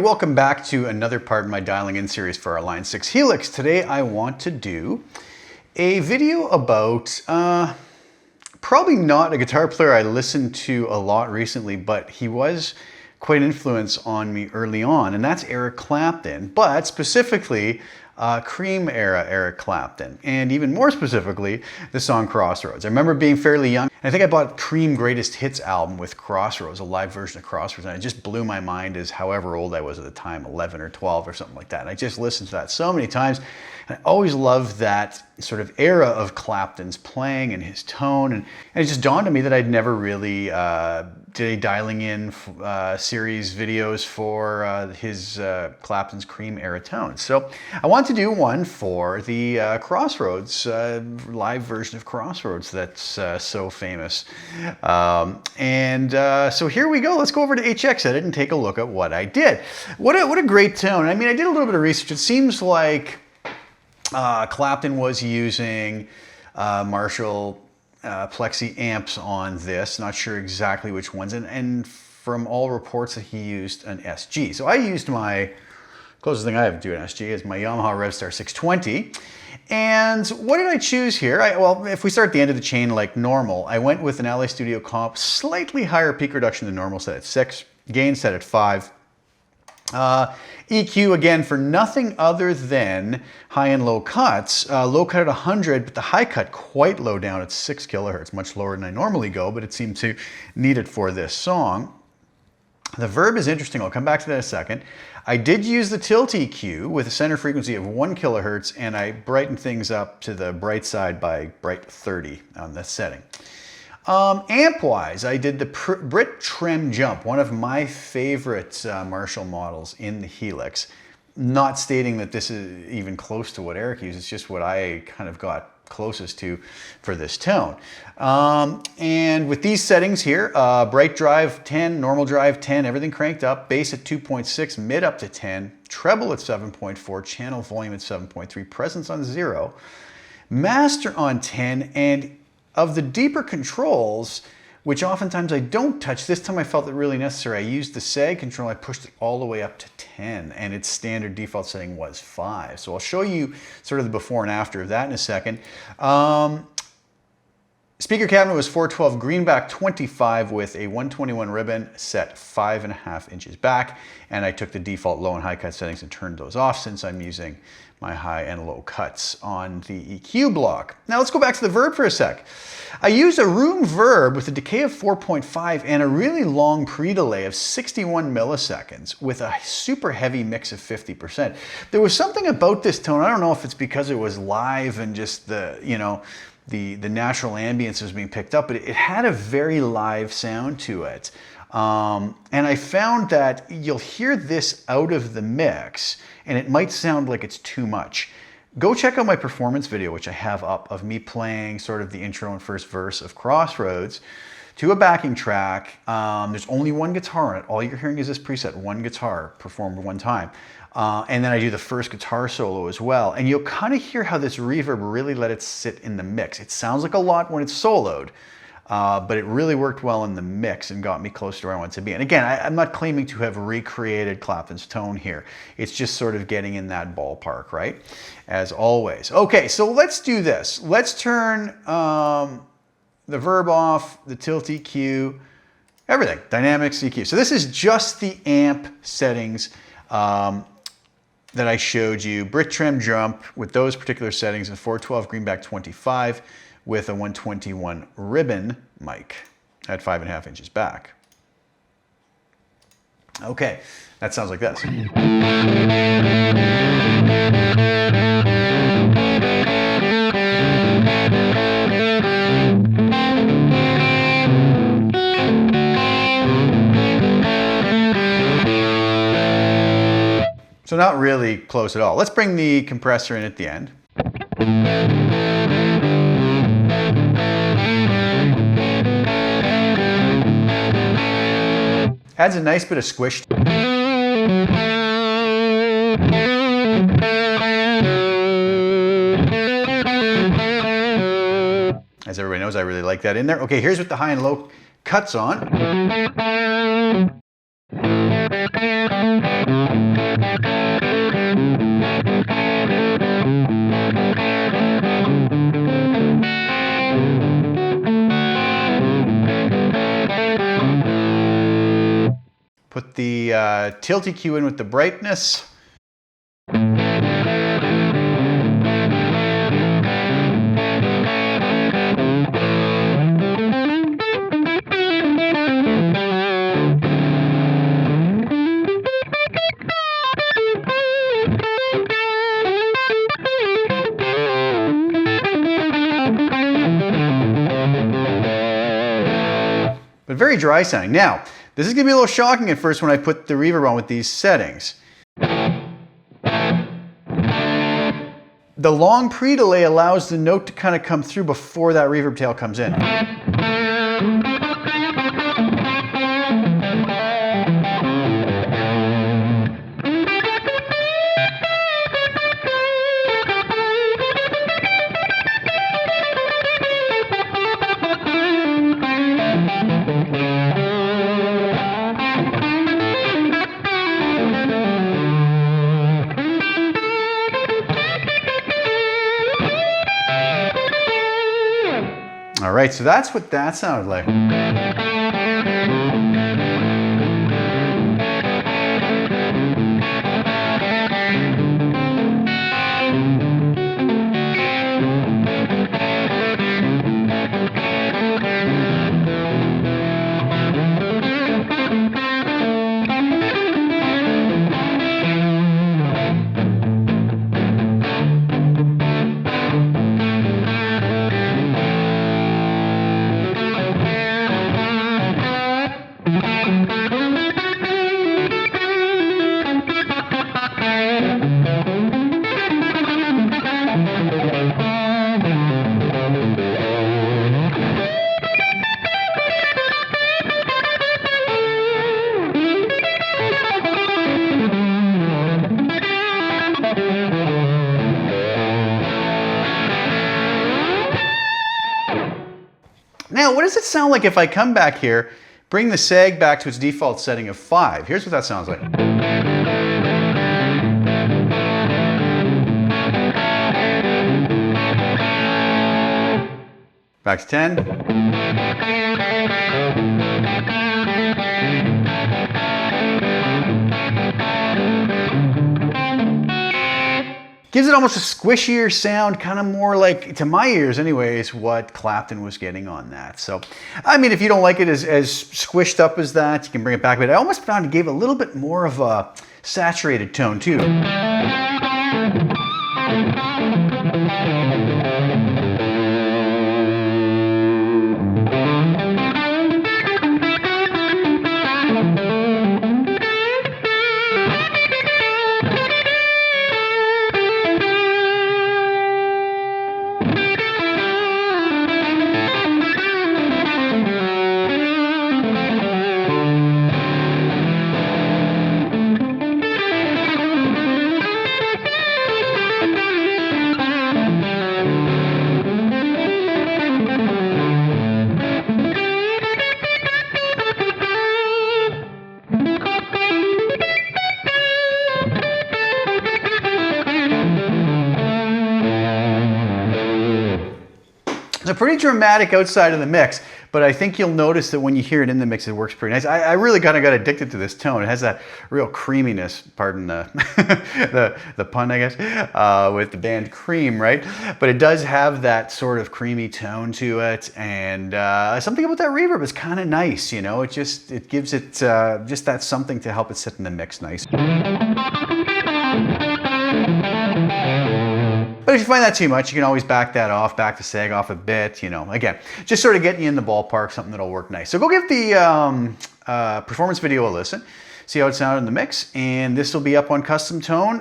welcome back to another part in my dialing in series for our Line 6 Helix. Today I want to do a video about probably not a guitar player I listened to a lot recently, but he was quite an influence on me early on, and that's Eric Clapton, but specifically Cream era Eric Clapton, and even more specifically the song Crossroads. I remember being fairly young, and I think I bought Cream Greatest Hits album with Crossroads, a live version of Crossroads, and it just blew my mind as however old I was at the time, 11 or 12 or something like that. And I just listened to that so many times, and I always loved that sort of era of Clapton's playing and his tone, and it just dawned on me that I'd never really did a dialing in series videos for his Clapton's Cream era tones. So I want to do one for the Crossroads, live version of Crossroads that's so famous. So here we go. Let's go over to HXEdit and take a look at what I did. What a great tone. I mean, I did a little bit of research. It seems like Clapton was using Marshall Plexi amps on this, not sure exactly which ones, and from all reports that he used an SG. So I used my, closest thing I have to do an SG is my Yamaha RevStar 620. And what did I choose here? Well, if we start at the end of the chain like normal, I went with an LA Studio Comp, slightly higher peak reduction than normal, set at 6, gain set at 5. EQ again for nothing other than high and low cuts. Low cut at 100, but the high cut quite low down at 6 kilohertz, much lower than I normally go, but it seemed to need it for this song. The Verb is interesting, I'll come back to that in a second. I did use the tilt EQ with a center frequency of 1 kilohertz, and I brightened things up to the bright side by bright 30 on this setting. Amp-wise, I did the Brit Trem Jump, one of my favorite Marshall models in the Helix. Not stating that this is even close to what Eric used, it's just what I kind of got closest to for this tone. And with these settings here, bright drive 10, normal drive 10, everything cranked up, bass at 2.6, mid up to 10, treble at 7.4, channel volume at 7.3, presence on 0, master on 10, and of the deeper controls, which oftentimes I don't touch, this time I felt it really necessary. I used the sag control, I pushed it all the way up to 10, and its standard default setting was 5. So I'll show you sort of the before and after of that in a second. Speaker cabinet was 412 greenback 25 with a 121 ribbon set 5.5 inches back, and I took the default low and high cut settings and turned those off since I'm using my high and low cuts on the EQ block. Now let's go back to the Verb for a sec. I used a room Verb with a decay of 4.5 and a really long pre-delay of 61 milliseconds with a super heavy mix of 50%. There was something about this tone, I don't know if it's because it was live and just the, you know, the natural ambience was being picked up, but it had a very live sound to it. And I found that you'll hear this out of the mix and it might sound like it's too much. Go check out my performance video, which I have up, of me playing sort of the intro and first verse of Crossroads to a backing track. There's only one guitar on it. All you're hearing is this preset, one guitar performed one time. And then I do the first guitar solo as well. And you'll kind of hear how this reverb really let it sit in the mix. It sounds like a lot when it's soloed, but it really worked well in the mix and got me close to where I want to be. And again, I'm not claiming to have recreated Clapton's tone here. It's just sort of getting in that ballpark, right? As always. Okay, so let's do this. Let's turn the Verb off, the tilt EQ, everything, dynamics, EQ. So this is just the amp settings that I showed you. Brit Trem Jump with those particular settings and 412 greenback 25 with a 121 ribbon mic at 5.5 inches back. Okay, that sounds like this. So not really close at all. Let's bring the compressor in at the end. Adds a nice bit of squish. As everybody knows, I really like that in there. Okay, here's with the high and low cuts on. put the tilt EQ in with the brightness. But very dry sounding. Now, this is going to be a little shocking at first when I put the reverb on with these settings. The long pre-delay allows the note to kind of come through before that reverb tail comes in. All right, so that's what that sounded like. Now, what does it sound like if I come back here, bring the sag back to its default setting of 5? Here's what that sounds like. Back to 10. Gives it almost a squishier sound, kind of more like, to my ears anyways, what Clapton was getting on that. So, I mean, if you don't like it as squished up as that, you can bring it back. But I almost found it gave a little bit more of a saturated tone too. It's a pretty dramatic outside of the mix, but I think you'll notice that when you hear it in the mix, it works pretty nice. I really kind of got addicted to this tone. It has that real creaminess, pardon the, the pun, I guess, with the band Cream, right? But it does have that sort of creamy tone to it, and something about that reverb is kind of nice, you know? It gives it just that something to help it sit in the mix nice. But if you find that too much, you can always back that off, back the sag off a bit, you know, again, just sort of getting you in the ballpark, something that'll work nice. So go give the performance video a listen, see how it sounded in the mix, and this will be up on Custom Tone.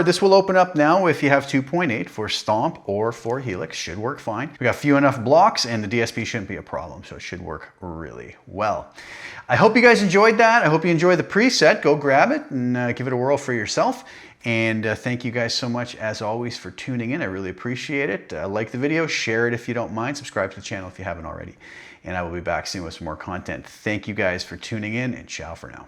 This will open up now if you have 2.8 for Stomp or for Helix, should work fine. We got few enough blocks and the DSP shouldn't be a problem, so it should work really well. I hope you guys enjoyed that. I hope you enjoyed the preset. Go grab it and give it a whirl for yourself. And thank you guys so much, as always, for tuning in. I really appreciate it. Like the video, share it if you don't mind, subscribe to the channel if you haven't already. And I will be back soon with some more content. Thank you guys for tuning in, and ciao for now.